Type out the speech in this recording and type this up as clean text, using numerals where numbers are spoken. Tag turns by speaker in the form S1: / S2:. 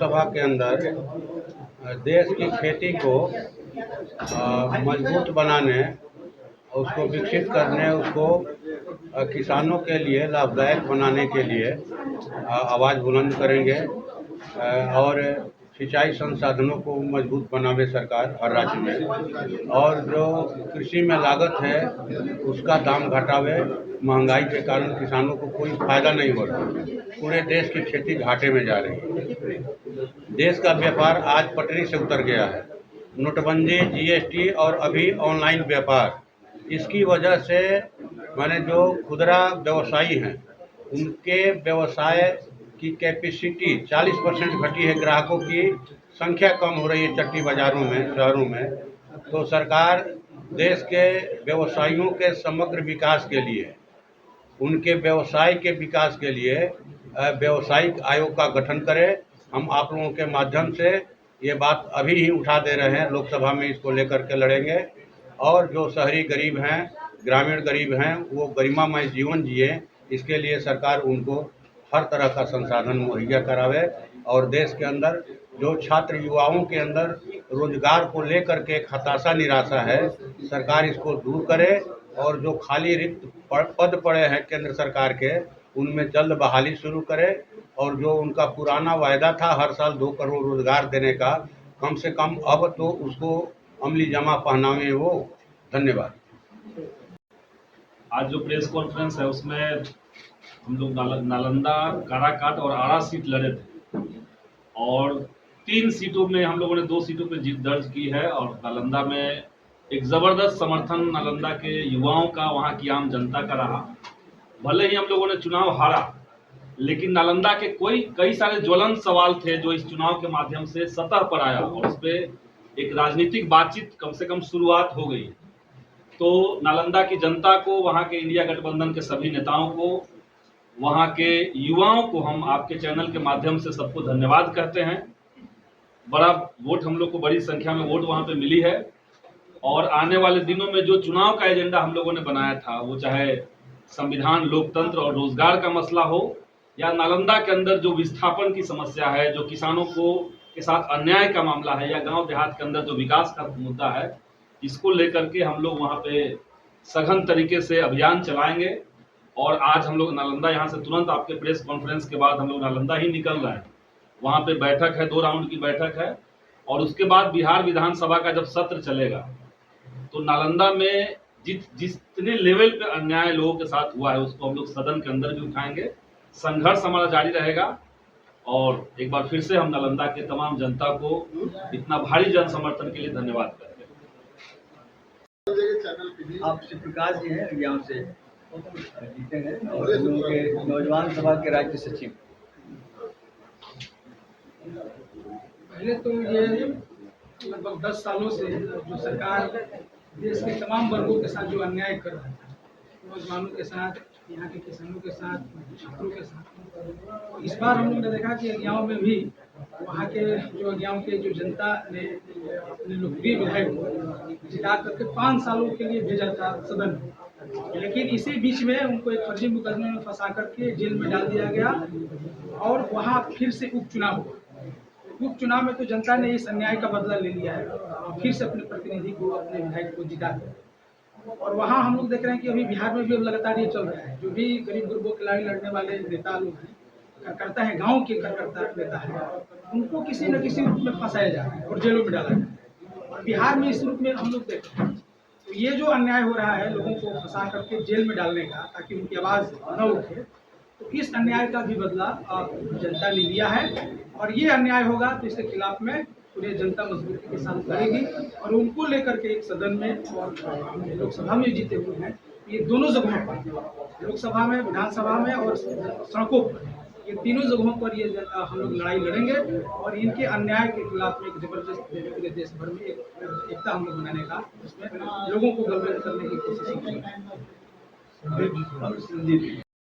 S1: लोकसभा के अंदर देश की खेती को मजबूत बनाने, उसको विकसित करने, उसको किसानों के लिए लाभदायक बनाने के लिए आवाज़ बुलंद करेंगे और सिंचाई संसाधनों को मजबूत बनावे सरकार हर राज्य में, और जो कृषि में लागत है उसका दाम घटावे। महंगाई के कारण किसानों को कोई फायदा नहीं हो रहा, पूरे देश की खेती घाटे में जा रही है। देश का व्यापार आज पटरी से उतर गया है। नोटबंदी, जीएसटी और अभी ऑनलाइन व्यापार, इसकी वजह से माने जो खुदरा व्यवसायी हैं उनके व्यवसाय की कैपेसिटी 40% घटी है, ग्राहकों की संख्या कम हो रही है चट्टी बाज़ारों में, शहरों में। तो सरकार देश के व्यवसायियों के समग्र विकास के लिए, उनके व्यवसाय के विकास के लिए व्यावसायिक आयोग का गठन करे। हम आप लोगों के माध्यम से ये बात अभी ही उठा दे रहे हैं, लोकसभा में इसको लेकर के लड़ेंगे। और जो शहरी गरीब हैं, ग्रामीण गरीब हैं, वो गरिमामय जीवन जिए, इसके लिए सरकार उनको हर तरह का संसाधन मुहैया करावे। और देश के अंदर जो छात्र युवाओं के अंदर रोजगार को लेकर के एक हताशा निराशा है, सरकार इसको दूर करे। और जो खाली रिक्त पद पड़े हैं केंद्र सरकार के, उनमें जल्द बहाली शुरू करे। और जो उनका पुराना वायदा था हर साल 2 करोड़ रोजगार देने का, कम से कम अब तो उसको अमली जमा पहनावे वो। धन्यवाद।
S2: आज जो प्रेस कॉन्फ्रेंस है उसमें हम लोग नालंदा, काराकाट और आरा सीट लड़े थे, और 3 सीटों में हम लोगों ने 2 सीटों पे जीत दर्ज की है। और नालंदा में एक जबरदस्त समर्थन नालंदा के युवाओं का, वहां की आम जनता का रहा। भले ही हम लोगों ने चुनाव हारा, लेकिन नालंदा के कई सारे ज्वलंत सवाल थे जो इस चुनाव के माध्यम से सतह पर आया, और उस पर एक राजनीतिक बातचीत कम से कम शुरुआत हो गई। तो नालंदा की जनता को, वहां के इंडिया गठबंधन के सभी नेताओं को, वहां के युवाओं को हम आपके चैनल के माध्यम से सबको धन्यवाद कहते हैं। बड़ा वोट, हम लोग को बड़ी संख्या में वोट वहां पे मिली है। और आने वाले दिनों में जो चुनाव का एजेंडा हम लोगों ने बनाया था, वो चाहे संविधान, लोकतंत्र और रोजगार का मसला हो, या नालंदा के अंदर जो विस्थापन की समस्या है, जो किसानों को के साथ अन्याय का मामला है, या गांव देहात के अंदर जो विकास का मुद्दा है, इसको लेकर के हम लोग वहां पे सघन तरीके से अभियान चलाएंगे। और आज हम लोग नालंदा, यहाँ से तुरंत आपके प्रेस कॉन्फ्रेंस के बाद हम लोग नालंदा ही निकल रहे हैं। वहां पे बैठक है, 2 राउंड की बैठक है, और उसके बाद बिहार विधानसभा का जब सत्र चलेगा, तो नालंदा में जितने लेवल पे अन्याय लोगों के साथ हुआ है उसको हम लोग सदन के अंदर भी उठाएंगे। संघर्ष हमारा जारी रहेगा। और एक बार फिर से हम नालंदा के तमाम जनता को इतना भारी जन समर्थन के लिए धन्यवाद करते हैं।
S3: आप शिवप्रकाश जी हैं यहाँ से जीते हैं, और हम लोगों के नौजवान सभा के राज्य सचिव।
S4: पहले तो ये लगभग 10 सालों से जो सरकार देश के तमाम वर्गों के साथ जो अन्याय कर रहा है, नौजवानों के साथ, यहाँ के किसानों के साथ, छात्रों के साथ, इस बार हम लोग ने देखा कि अगियाओं में भी वहाँ के जो अगियाओं के जो जनता ने अपने लोकप्रिय विधायक को जिता करके 5 सालों के लिए भेजा था सदन में, लेकिन इसी बीच में उनको एक फर्जी मुकदमे में फंसा करके जेल में डाल दिया गया। और वहाँ फिर से उपचुनाव हुआ। उपचुनाव में तो जनता ने इस अन्याय का बदला ले लिया है और फिर से अपने प्रतिनिधि को, अपने विधायक को जिता दिया। और वहाँ हम लोग देख रहे हैं कि अभी बिहार में भी अब लगातार ये चल रहा है। जो भी गरीब गुरबों के लिए लड़ने वाले नेता लोग हैं, कार्यकर्ता है, गांव के कार्यकर्ता नेता है, उनको किसी न किसी रूप में फंसाया जा रहा है और जेलों में डाला जा रहा है। और बिहार में इस रूप में हम लोग देख रहे हैं। तो ये जो अन्याय हो रहा है लोगों को फंसा करके जेल में डालने का, ताकि उनकी आवाज़ न उठे, तो इस अन्याय का भी बदला जनता ने लिया है। और ये अन्याय होगा तो इसके खिलाफ में पूरे जनता मजबूती के साथ लड़ेगी। और उनको लेकर के एक सदन में और लोकसभा में जीते हुए हैं, ये दोनों जगहों पर, लोकसभा में, विधानसभा में और सड़कों पर, ये तीनों जगहों पर ये हम लोग लड़ाई लड़ेंगे। और इनके अन्याय के खिलाफ में एक जबरदस्त पूरे देश भर में एकता हम लोग बनाने का, उसमें लोगों को गलबेल करने की कोशिश करेंगे।